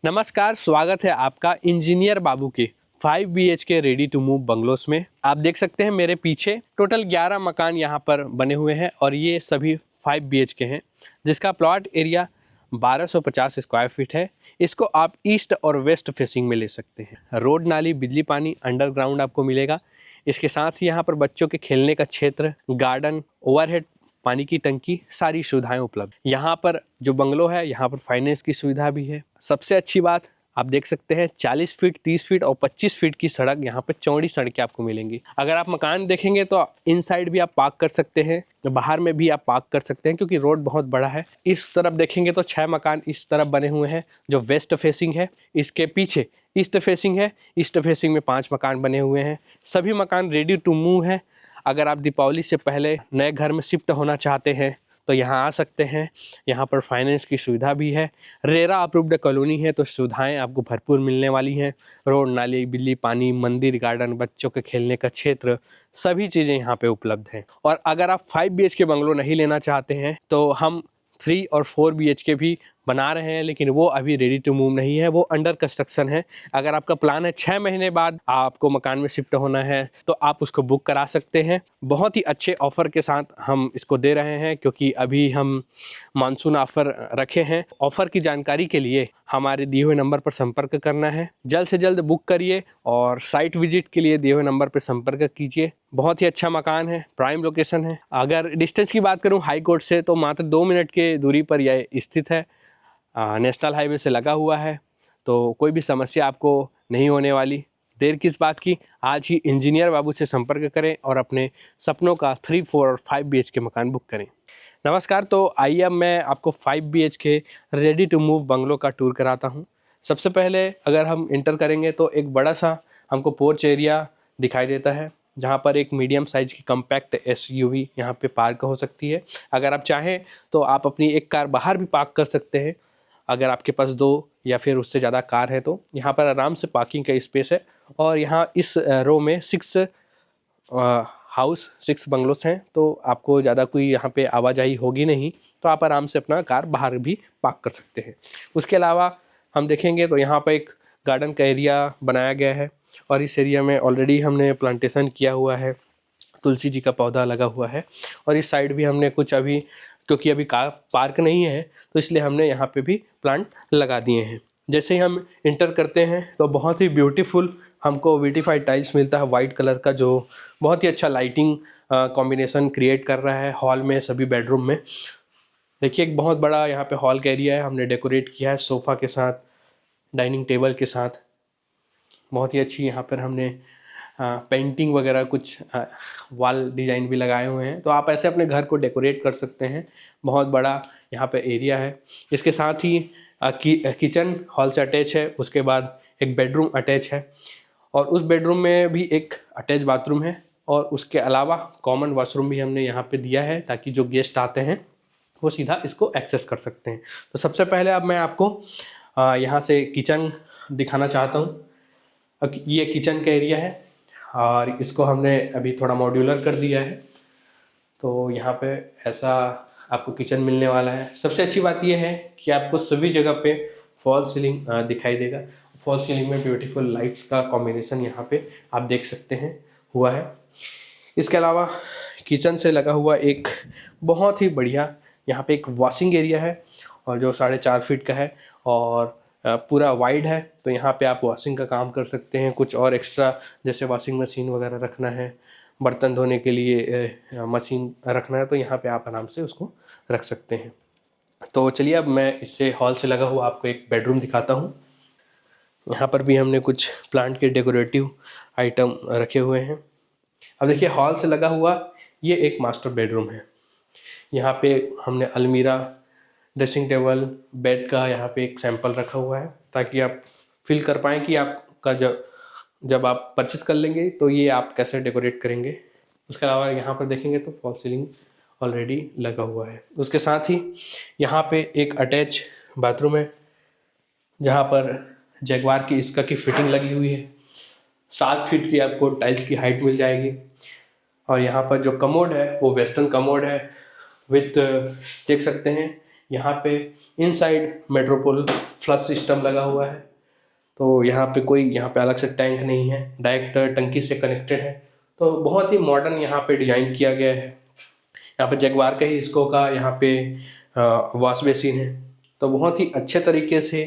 नमस्कार, स्वागत है आपका इंजीनियर बाबू के 5 BHK ready to move bungalows में। आप देख सकते हैं मेरे पीछे टोटल 11 मकान यहाँ पर बने हुए हैं और ये सभी 5 BHK हैं, जिसका प्लॉट एरिया 1250 स्क्वायर फीट है। इसको आप ईस्ट और वेस्ट फेसिंग में ले सकते हैं। रोड, नाली, बिजली, पानी अंडरग्राउंड आपको मिलेगा। इसके साथ ही यहाँ पर बच्चों के खेलने का क्षेत्र, गार्डन, ओवरहेड पानी की टंकी, सारी सुविधाएं उपलब्ध। यहाँ पर जो बंगलो है, यहाँ पर फाइनेंस की सुविधा भी है। सबसे अच्छी बात आप देख सकते हैं 40 फीट, 30 फीट और 25 फीट की सड़क, यहाँ पे चौड़ी सड़कें आपको मिलेंगी। अगर आप मकान देखेंगे तो इनसाइड भी आप पार्क कर सकते हैं, बाहर में भी आप पार्क कर सकते हैं क्योंकि रोड बहुत बड़ा है। इस तरफ देखेंगे तो 6 मकान इस तरफ बने हुए हैं जो वेस्ट फेसिंग है। इसके पीछे ईस्ट फेसिंग है, ईस्ट फेसिंग में 5 मकान बने हुए हैं। सभी मकान रेडी टू मूव है। अगर आप दीपावली से पहले नए घर में शिफ्ट होना चाहते हैं तो यहाँ आ सकते हैं। यहाँ पर फाइनेंस की सुविधा भी है। रेरा अप्रूव्ड कॉलोनी है तो सुविधाएं आपको भरपूर मिलने वाली हैं। रोड, नाली, बिजली, पानी, मंदिर, गार्डन, बच्चों के खेलने का क्षेत्र, सभी चीज़ें यहाँ पे उपलब्ध हैं। और अगर आप 5 BHK बंगलो नहीं लेना चाहते हैं तो हम 3 और 4 BHK भी बना रहे हैं, लेकिन वो अभी रेडी टू मूव नहीं है, वो अंडर कंस्ट्रक्शन है। अगर आपका प्लान है 6 महीने बाद आपको मकान में शिफ्ट होना है तो आप उसको बुक करा सकते हैं। बहुत ही अच्छे ऑफर के साथ हम इसको दे रहे हैं क्योंकि अभी हम मानसून ऑफर रखे हैं। ऑफर की जानकारी के लिए हमारे दिए हुए नंबर पर संपर्क करना है। जल्द से जल्द बुक करिए और साइट विजिट के लिए दिए हुए नंबर पर संपर्क कीजिए। बहुत ही अच्छा मकान है, प्राइम लोकेशन है। अगर डिस्टेंस की बात करूं हाई कोर्ट से तो मात्र 2 मिनट के दूरी पर यह स्थित है। नेशनल हाईवे से लगा हुआ है तो कोई भी समस्या आपको नहीं होने वाली। देर किस बात की, आज ही इंजीनियर बाबू से संपर्क करें और अपने सपनों का 3, 4 और 5 BHK मकान बुक करें। नमस्कार, तो आइए अब मैं आपको 5 BHK ready to move bungalow का टूर कराता हूं। सबसे पहले अगर हम इंटर करेंगे तो एक बड़ा सा हमको पोर्च एरिया दिखाई देता है, जहां पर एक मीडियम साइज की कम्पैक्ट SUV यहाँ पे पार्क हो सकती है। अगर आप चाहें तो आप अपनी एक कार बाहर भी पार्क कर सकते हैं। अगर आपके पास 2 या फिर उससे ज़्यादा कार है तो यहाँ पर आराम से पार्किंग का स्पेस है। और यहाँ इस रो में 6 बंगलोस हैं तो आपको ज़्यादा कोई यहाँ पे आवाजाही होगी नहीं, तो आप आराम से अपना कार बाहर भी पार्क कर सकते हैं। उसके अलावा हम देखेंगे तो यहाँ पर एक गार्डन का एरिया बनाया गया है और इस एरिया में ऑलरेडी हमने प्लांटेशन किया हुआ है। तुलसी जी का पौधा लगा हुआ है और इस साइड भी हमने कुछ अभी, क्योंकि अभी कार पार्क नहीं है तो इसलिए हमने यहाँ पे भी प्लांट लगा दिए हैं। जैसे ही हम इंटर करते हैं तो बहुत ही ब्यूटीफुल हमको विटिफाइड टाइल्स मिलता है वाइट कलर का, जो बहुत ही अच्छा लाइटिंग कॉम्बिनेशन क्रिएट कर रहा है हॉल में, सभी बेडरूम में। देखिए एक बहुत बड़ा यहाँ पे हॉल का एरिया है, हमने डेकोरेट किया है सोफ़ा के साथ, डाइनिंग टेबल के साथ। बहुत ही अच्छी यहाँ पर हमने पेंटिंग वगैरह कुछ वॉल डिज़ाइन भी लगाए हुए हैं, तो आप ऐसे अपने घर को डेकोरेट कर सकते हैं। बहुत बड़ा यहाँ पे एरिया है। इसके साथ ही किचन हॉल से अटैच है, उसके बाद एक बेडरूम अटैच है और उस बेडरूम में भी एक अटैच बाथरूम है और उसके अलावा कॉमन वॉशरूम भी हमने यहाँ पे दिया है ताकि जो गेस्ट आते हैं वो सीधा इसको एक्सेस कर सकते हैं। तो सबसे पहले अब मैं आपको यहाँ से किचन दिखाना चाहता हूँ। ये किचन का एरिया है और इसको हमने अभी थोड़ा मॉड्यूलर कर दिया है, तो यहाँ पे ऐसा आपको किचन मिलने वाला है। सबसे अच्छी बात यह है कि आपको सभी जगह पे फॉल सीलिंग दिखाई देगा। फॉल सीलिंग में ब्यूटीफुल लाइट्स का कॉम्बिनेशन यहाँ पे आप देख सकते हैं हुआ है। इसके अलावा किचन से लगा हुआ एक बहुत ही बढ़िया यहाँ पे एक वॉशिंग एरिया है और जो 4.5 फीट का है और पूरा वाइड है, तो यहाँ पे आप वॉशिंग का काम कर सकते हैं। कुछ और एक्स्ट्रा जैसे वॉशिंग मशीन वगैरह रखना है, बर्तन धोने के लिए मशीन रखना है, तो यहाँ पे आप आराम से उसको रख सकते हैं। तो चलिए अब मैं इससे हॉल से लगा हुआ आपको एक बेडरूम दिखाता हूँ। यहाँ पर भी हमने कुछ प्लांट के डेकोरेटिव आइटम रखे हुए हैं। अब देखिए हॉल से लगा हुआ ये एक मास्टर बेडरूम है। यहाँ पे हमने अलमीरा, ड्रेसिंग टेबल, बेड का यहाँ पे एक सैंपल रखा हुआ है ताकि आप फील कर पाएँ कि आपका जब आप परचेस कर लेंगे तो ये आप कैसे डेकोरेट करेंगे। उसके अलावा यहाँ पर देखेंगे तो फॉल सीलिंग ऑलरेडी लगा हुआ है। उसके साथ ही यहाँ पे एक अटैच बाथरूम है जहाँ पर जैगवार की इसका की फिटिंग लगी हुई है। 7 फीट की आपको टाइल्स की हाइट मिल जाएगी और यहाँ पर जो कमोड है वो वेस्टर्न कमोड है विथ, देख सकते हैं यहाँ पे इनसाइड मेट्रोपोल फ्लश सिस्टम लगा हुआ है। तो यहाँ पे कोई यहाँ पे अलग से टैंक नहीं है, डायरेक्ट टंकी से कनेक्टेड है। तो बहुत ही मॉडर्न यहाँ पे डिजाइन किया गया है। यहाँ पे जगवार का ही इसको का यहाँ पे वॉश बेसिन है। तो बहुत ही अच्छे तरीके से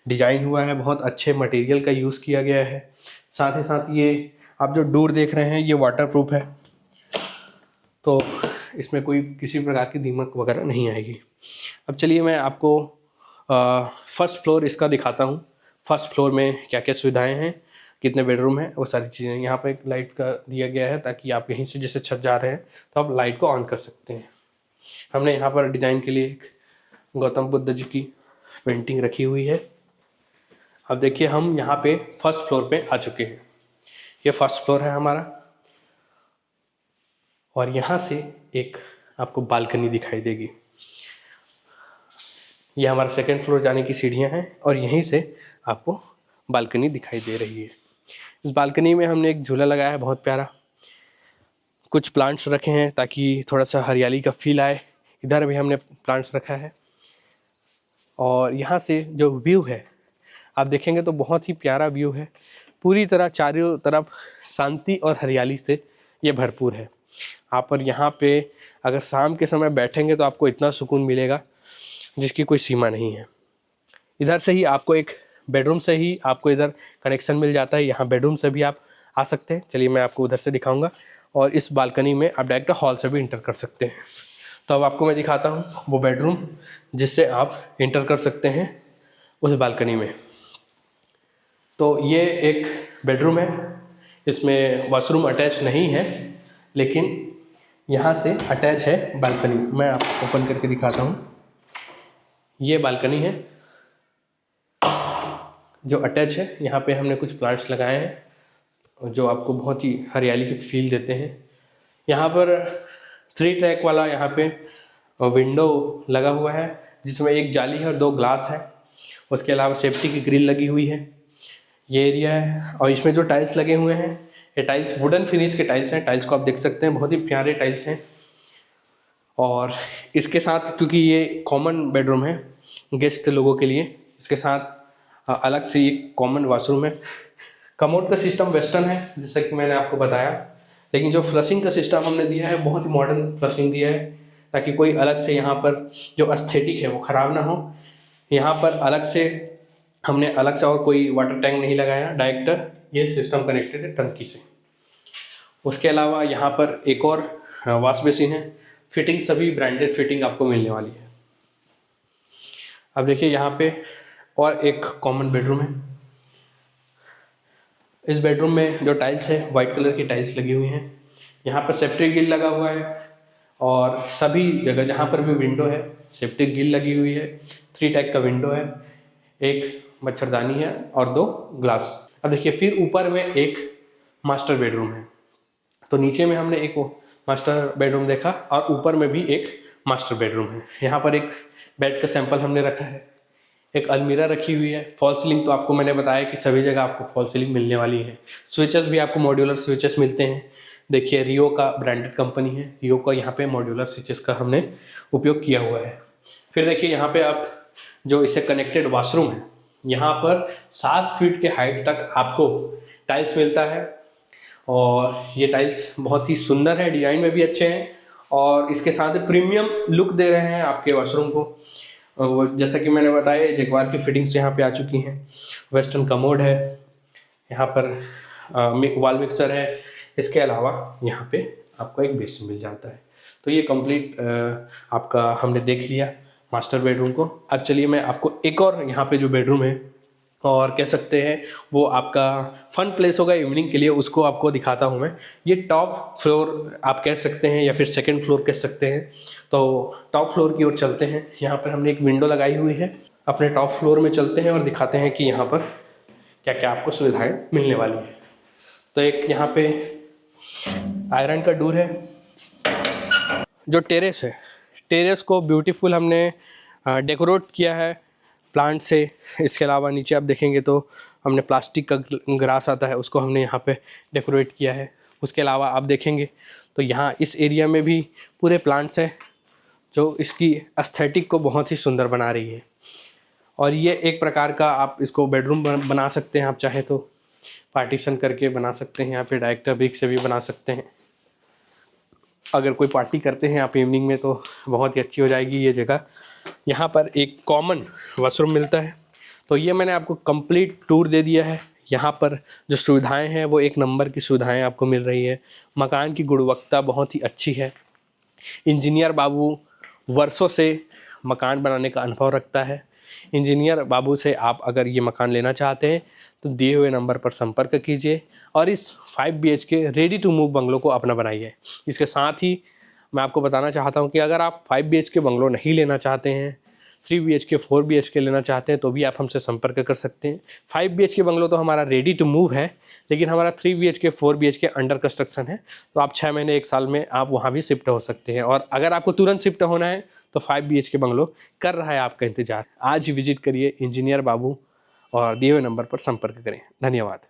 डिजाइन हुआ है, बहुत अच्छे मटेरियल का यूज़ किया गया है। साथ ही साथ ये आप जो डोर देख रहे हैं ये वाटरप्रूफ है, तो इसमें कोई किसी प्रकार की दीमक वगैरह नहीं आएगी। अब चलिए मैं आपको फर्स्ट फ्लोर इसका दिखाता हूँ। फर्स्ट फ्लोर में क्या क्या सुविधाएं हैं, कितने बेडरूम हैं, वो सारी चीज़ें। यहाँ पर एक लाइट का दिया गया है ताकि आप यहीं से जैसे छत जा रहे हैं तो आप लाइट को ऑन कर सकते हैं। हमने यहाँ पर डिज़ाइन के लिए एक गौतम बुद्ध जी की पेंटिंग रखी हुई है। अब देखिए हम यहाँ पे फर्स्ट फ्लोर पे आ चुके हैं। ये फर्स्ट फ्लोर है हमारा, और यहाँ से एक आपको बालकनी दिखाई देगी। ये हमारा सेकंड फ्लोर जाने की सीढ़ियाँ हैं और यहीं से आपको बालकनी दिखाई दे रही है। इस बालकनी में हमने एक झूला लगाया है बहुत प्यारा, कुछ प्लांट्स रखे हैं ताकि थोड़ा सा हरियाली का फील आए। इधर भी हमने प्लांट्स रखा है, और यहाँ से जो व्यू है आप देखेंगे तो बहुत ही प्यारा व्यू है। पूरी तरह चारों तरफ शांति और हरियाली से ये भरपूर है। आप पर यहाँ पे अगर शाम के समय बैठेंगे तो आपको इतना सुकून मिलेगा जिसकी कोई सीमा नहीं है। इधर से ही आपको एक बेडरूम से ही आपको इधर कनेक्शन मिल जाता है, यहाँ बेडरूम से भी आप आ सकते हैं। चलिए मैं आपको उधर से दिखाऊंगा, और इस बालकनी में आप डायरेक्ट हॉल से भी इंटर कर सकते हैं। तो अब आपको मैं दिखाता हूँ वो बेडरूम जिससे आप इंटर कर सकते हैं उस बालकनी में। तो ये एक बेडरूम है, इसमें वॉशरूम अटैच नहीं है, लेकिन यहाँ से अटैच है बालकनी। मैं आपको ओपन करके दिखाता हूँ। ये बालकनी है जो अटैच है। यहाँ पे हमने कुछ प्लांट्स लगाए हैं जो आपको बहुत ही हरियाली की फील देते हैं। यहाँ पर 3 ट्रैक वाला यहाँ पे विंडो लगा हुआ है जिसमें एक जाली है और 2 ग्लास है। उसके अलावा सेफ्टी की ग्रिल लगी हुई है। ये एरिया है, और इसमें जो टाइल्स लगे हुए हैं ये टाइल्स वुडन फिनिश के टाइल्स हैं। टाइल्स को आप देख सकते हैं, बहुत ही प्यारे टाइल्स हैं। और इसके साथ क्योंकि ये कॉमन बेडरूम है गेस्ट लोगों के लिए, इसके साथ अलग से एक कॉमन वॉशरूम है। कमोड का सिस्टम वेस्टर्न है जैसा कि मैंने आपको बताया, लेकिन जो फ्लशिंग का सिस्टम हमने दिया है बहुत ही मॉडर्न फ्लशिंग दिया है ताकि कोई अलग से यहाँ पर जो एस्थेटिक है वो ख़राब ना हो। यहाँ पर अलग से हमने अलग से और कोई वाटर टैंक नहीं लगाया, डायरेक्ट ये सिस्टम कनेक्टेड है टंकी से। उसके अलावा यहाँ पर एक और वॉश बेसिन है। फिटिंग सभी ब्रांडेड फिटिंग आपको मिलने वाली है। अब देखिए यहाँ पे और एक कॉमन बेडरूम है। इस बेडरूम में जो टाइल्स है वाइट कलर की टाइल्स लगी हुई हैं। यहाँ पर सेप्टिक गिल लगा हुआ है, और सभी जगह जहाँ पर भी विंडो है सेप्टिक गिल लगी हुई है। 3 टाइप का विंडो है, एक मच्छरदानी है और 2 ग्लास। अब देखिए फिर ऊपर में एक मास्टर बेडरूम है। तो नीचे में हमने एक मास्टर बेडरूम देखा और ऊपर में भी एक मास्टर बेडरूम है। यहाँ पर एक बेड का सैंपल हमने रखा है, एक अलमीरा रखी हुई है। फॉल सीलिंग तो आपको मैंने बताया कि सभी जगह आपको फॉल सीलिंग मिलने वाली है। स्विचेस भी आपको मॉड्यूलर स्विचेस मिलते हैं। देखिए रियो का ब्रांडेड कंपनी है, रियो का यहाँ पे मॉड्यूलर स्विचेस का हमने उपयोग किया हुआ है। फिर देखिए यहाँ पे आप जो इससे कनेक्टेड वॉशरूम है, यहाँ पर 7 फीट के हाइट तक आपको टाइल्स मिलता है, और ये टाइल्स बहुत ही सुंदर है, डिज़ाइन में भी अच्छे हैं, और इसके साथ प्रीमियम लुक दे रहे हैं आपके वॉशरूम को। और जैसा कि मैंने बताया जगवार की फिटिंग्स यहाँ पे आ चुकी हैं। वेस्टर्न कमोड है, यहाँ पर वॉल मिक्सर है। इसके अलावा यहाँ पे आपको एक बेसिन मिल जाता है। तो ये कंप्लीट आपका हमने देख लिया मास्टर बेडरूम को। अब चलिए मैं आपको एक और यहाँ पे जो बेडरूम है और कह सकते हैं वो आपका फन प्लेस होगा इवनिंग के लिए, उसको आपको दिखाता हूँ मैं। ये टॉप फ्लोर आप कह सकते हैं या फिर सेकंड फ्लोर कह सकते हैं। तो टॉप फ्लोर की ओर चलते हैं। यहाँ पर हमने एक विंडो लगाई हुई है। अपने टॉप फ्लोर में चलते हैं और दिखाते हैं कि यहाँ पर क्या क्या आपको सुविधाएं मिलने वाली है। तो एक यहाँ पे आयरन का डोर है। जो टेरेस है, टेरेस को ब्यूटीफुल हमने डेकोरेट किया है प्लांट से। इसके अलावा नीचे आप देखेंगे तो हमने प्लास्टिक का ग्रास आता है उसको हमने यहाँ पे डेकोरेट किया है। उसके अलावा आप देखेंगे तो यहाँ इस एरिया में भी पूरे प्लांट्स हैं। जो इसकी एस्थेटिक को बहुत ही सुंदर बना रही है। और ये एक प्रकार का आप इसको बेडरूम बना सकते हैं, आप चाहे तो पार्टीशन करके बना सकते हैं या फिर डायरेक्ट ब्रिक से भी बना सकते हैं। अगर कोई पार्टी करते हैं आप इवनिंग में तो बहुत ही अच्छी हो जाएगी ये जगह। यहाँ पर एक कॉमन वॉशरूम मिलता है। तो ये मैंने आपको कंप्लीट टूर दे दिया है। यहाँ पर जो सुविधाएं हैं वो एक नंबर की सुविधाएं आपको मिल रही है। मकान की गुणवत्ता बहुत ही अच्छी है। इंजीनियर बाबू वर्षों से मकान बनाने का अनुभव रखता है। इंजीनियर बाबू से आप अगर ये मकान लेना चाहते हैं तो दिए हुए नंबर पर संपर्क कीजिए और इस 5 BHK ready to move bungalow को अपना बनाइए। इसके साथ ही मैं आपको बताना चाहता हूँ कि अगर आप 5 BHK बंगलो नहीं लेना चाहते हैं, 3 BHK 4 BHK लेना चाहते हैं तो भी आप हमसे संपर्क कर सकते हैं। 5 BHK बंगलो तो हमारा रेडी टू मूव है, लेकिन हमारा 3 BHK 4 BHK अंडर कंस्ट्रक्शन है। तो आप 6 महीने 1 साल में आप वहाँ भी शिफ्ट हो सकते हैं। और अगर आपको तुरंत शिफ्ट होना है तो 5 BHK बंगलो कर रहा है आपका इंतजार। आज ही विजिट करिए इंजीनियर बाबू और दिए हुए नंबर पर संपर्क करें। धन्यवाद।